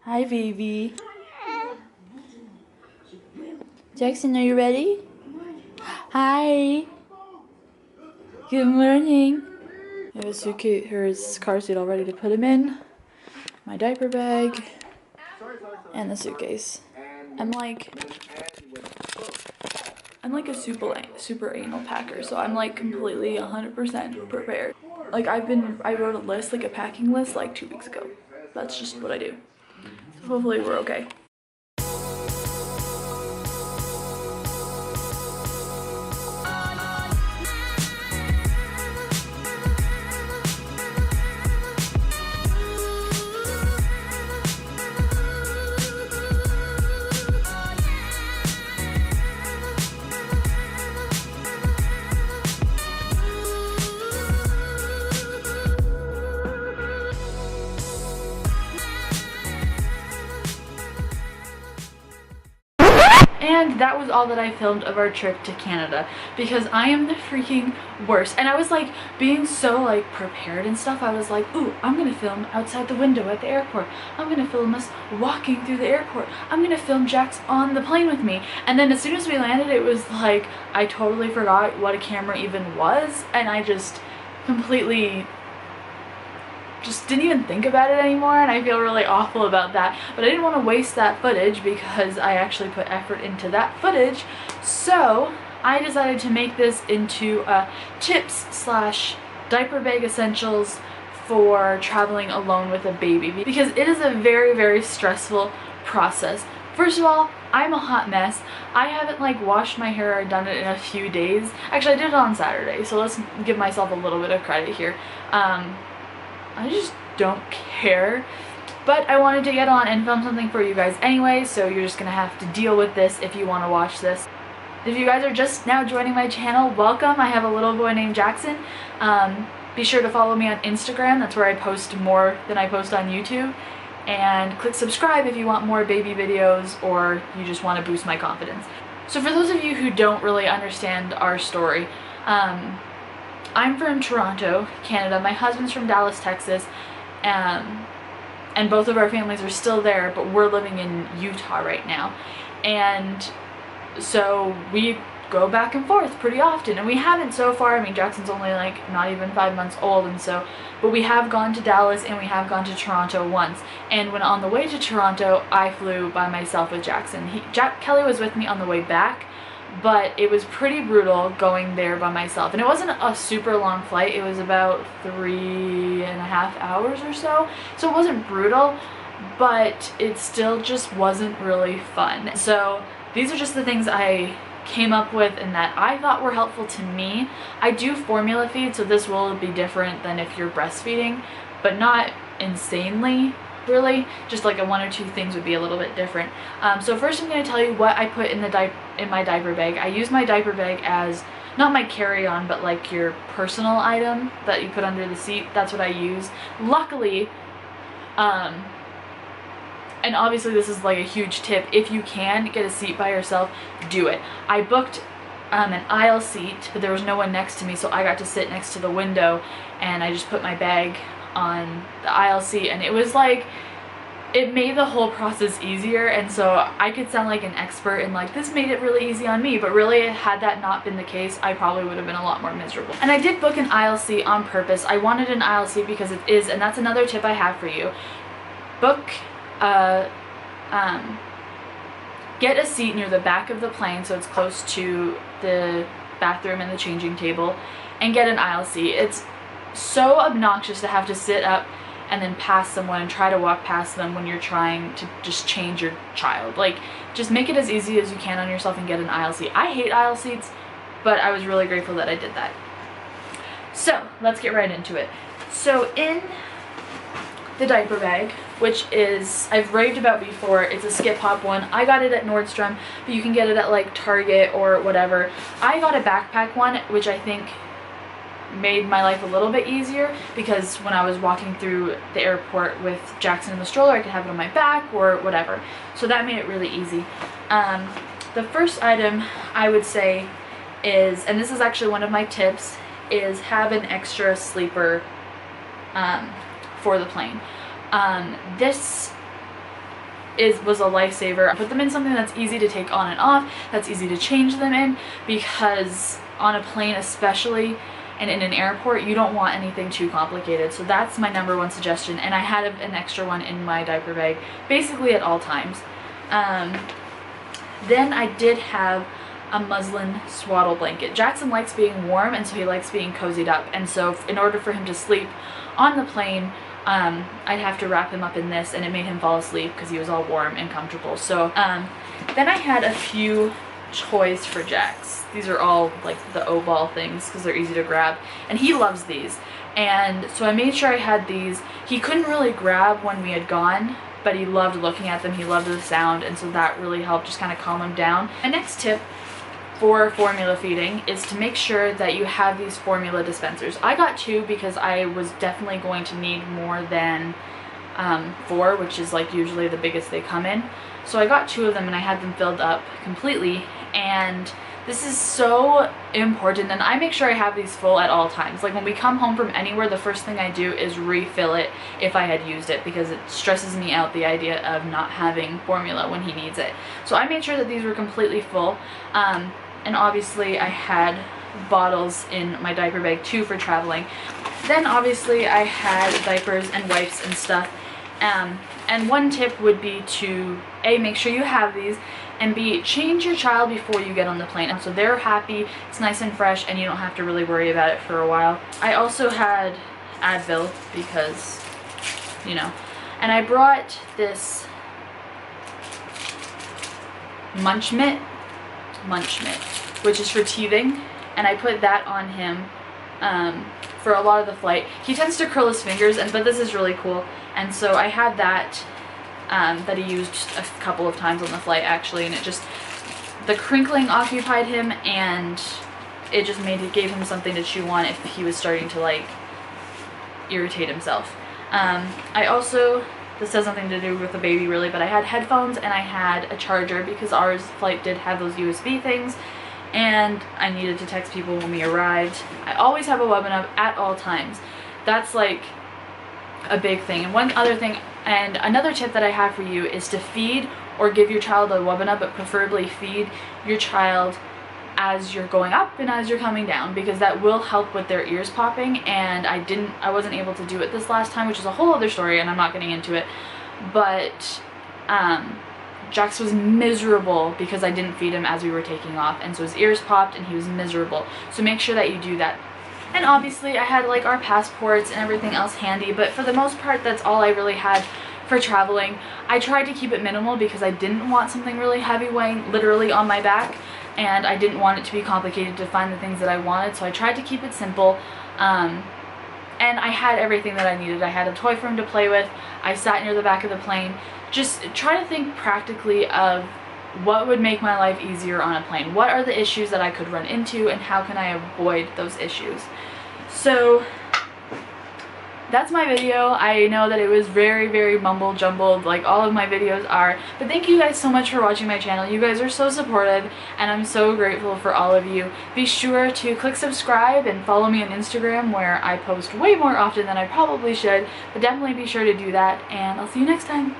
Hi, baby. Jaxon, are you ready? Hi. Good morning. I have a suitcase, his car seat all ready to put him in. My diaper bag. And the suitcase. I'm like a super anal packer, so I'm like completely 100% prepared. Like I wrote a list, like a packing list, like 2 weeks ago. That's just what I do. So hopefully we're okay. And that was all that I filmed of our trip to Canada, because I am the freaking worst. And I was like being so like prepared and stuff. I was like, ooh, I'm gonna film outside the window at the airport. I'm gonna film us walking through the airport. I'm gonna film Jax on the plane with me. And then as soon as we landed, it was like I totally forgot what a camera even was, and I just completely didn't even think about it anymore, and I feel really awful about that. But I didn't want to waste that footage because I actually put effort into that footage, so I decided to make this into tips / diaper bag essentials for traveling alone with a baby, because it is a very stressful process. First of all, I'm a hot mess. I haven't like washed my hair or done it in a few days. Actually, I did it on Saturday, so let's give myself a little bit of credit here. I just don't care, but I wanted to get on and film something for you guys anyway, so you're just gonna have to deal with this if you want to watch this. If you guys are just now joining my channel, welcome. I have a little boy named Jaxon. Be sure to follow me on Instagram. That's where I post more than I post on YouTube. And click subscribe if you want more baby videos or you just want to boost my confidence. So for those of you who don't really understand our story, I'm from Toronto, Canada. My husband's from Dallas, Texas, and both of our families are still there, but we're living in Utah right now. And so we go back and forth pretty often, and we haven't so far. I mean, Jackson's only like not even 5 months old, and so, but we have gone to Dallas and we have gone to Toronto once. And when on the way to Toronto, I flew by myself with Jaxon. Kelly was with me on the way back, but it was pretty brutal going there by myself. And it wasn't a super long flight. It was about 3.5 hours or so. So it wasn't brutal, but it still just wasn't really fun. So these are just the things I came up with and that I thought were helpful to me. I do formula feed, so this will be different than if you're breastfeeding, but not insanely. Really, just like a 1 or 2 things would be a little bit different. So first I'm going to tell you what I put in my diaper bag. I use my diaper bag as not my carry-on, but like your personal item that you put under the seat. That's what I use. Luckily, and obviously this is like a huge tip, if you can get a seat by yourself, do it. I booked an aisle seat, but there was no one next to me, so I got to sit next to the window, and I just put my bag on the aisle seat, and it was like, it made the whole process easier. And so I could sound like an expert and like this made it really easy on me, but really had that not been the case, I probably would have been a lot more miserable. And I did book an aisle seat on purpose. I wanted an aisle seat because it is, and that's another tip I have for you, get a seat near the back of the plane so it's close to the bathroom and the changing table, and get an aisle seat. It's so obnoxious to have to sit up and then pass someone and try to walk past them when you're trying to just change your child. Like, just make it as easy as you can on yourself and get an aisle seat. I hate aisle seats, but I was really grateful that I did that. So let's get right into it. So in the diaper bag, which is, I've raved about before, it's a skip hop one. I got it at Nordstrom, but you can get it at like Target or whatever. I got a backpack one, which I think made my life a little bit easier, because when I was walking through the airport with Jaxon in the stroller, I could have it on my back or whatever. So that made it really easy. The first item I would say is, and this is actually one of my tips, is have an extra sleeper for the plane. This was a lifesaver. I put them in something that's easy to take on and off, that's easy to change them in, because on a plane especially, and in an airport, you don't want anything too complicated. So that's my #1 suggestion, and I had an extra one in my diaper bag basically at all times. Then I did have a muslin swaddle blanket. Jaxon likes being warm, and so he likes being cozied up, and so in order for him to sleep on the plane, I'd have to wrap him up in this, and it made him fall asleep because he was all warm and comfortable. So then I had a few toys for Jax. These are all like the O-ball things because they're easy to grab, and he loves these, and so I made sure I had these. He couldn't really grab when we had gone, but he loved looking at them, he loved the sound, and so that really helped just kind of calm him down. My next tip for formula feeding is to make sure that you have these formula dispensers. I got 2 because I was definitely going to need more than 4, which is like usually the biggest they come in. So I got 2 of them, and I had them filled up completely, and this is so important, and I make sure I have these full at all times. Like when we come home from anywhere, the first thing I do is refill it if I had used it, because it stresses me out, the idea of not having formula when he needs it. So I made sure that these were completely full, and obviously I had bottles in my diaper bag too for traveling. Then obviously I had diapers and wipes and stuff, and one tip would be to A, make sure you have these, and B, change your child before you get on the plane, so they're happy, it's nice and fresh, and you don't have to really worry about it for a while. I also had Advil because, you know, and I brought this Munch Mitt, which is for teething, and I put that on him for a lot of the flight. He tends to curl his fingers, but this is really cool, and so I had that that he used a couple of times on the flight actually, and it just, the crinkling occupied him, and it just gave him something to chew on if he was starting to like irritate himself. I also, this has nothing to do with the baby really, but I had headphones and I had a charger because ours flight did have those USB things, and I needed to text people when we arrived. I always have a weapon up at all times. That's like a big thing. And one other thing, and another tip that I have for you, is to feed or give your child a webinar, but preferably feed your child as you're going up and as you're coming down, because that will help with their ears popping. And I wasn't able to do it this last time, which is a whole other story, and I'm not getting into it, but Jax was miserable because I didn't feed him as we were taking off, and so his ears popped and he was miserable. So make sure that you do that. And obviously I had like our passports and everything else handy, but for the most part that's all I really had for traveling. I tried to keep it minimal because I didn't want something really heavy weighing literally on my back, and I didn't want it to be complicated to find the things that I wanted, so I tried to keep it simple. And I had everything that I needed. I had a toy for him to play with. I sat near the back of the plane. Just try to think practically of what would make my life easier on a plane. What are the issues that I could run into, and how can I avoid those issues? So that's my video. I know that it was very, very mumble jumbled, like all of my videos are, but thank you guys so much for watching my channel. You guys are so supportive, and I'm so grateful for all of you. Be sure to click subscribe and follow me on Instagram, where I post way more often than I probably should, but definitely be sure to do that, and I'll see you next time.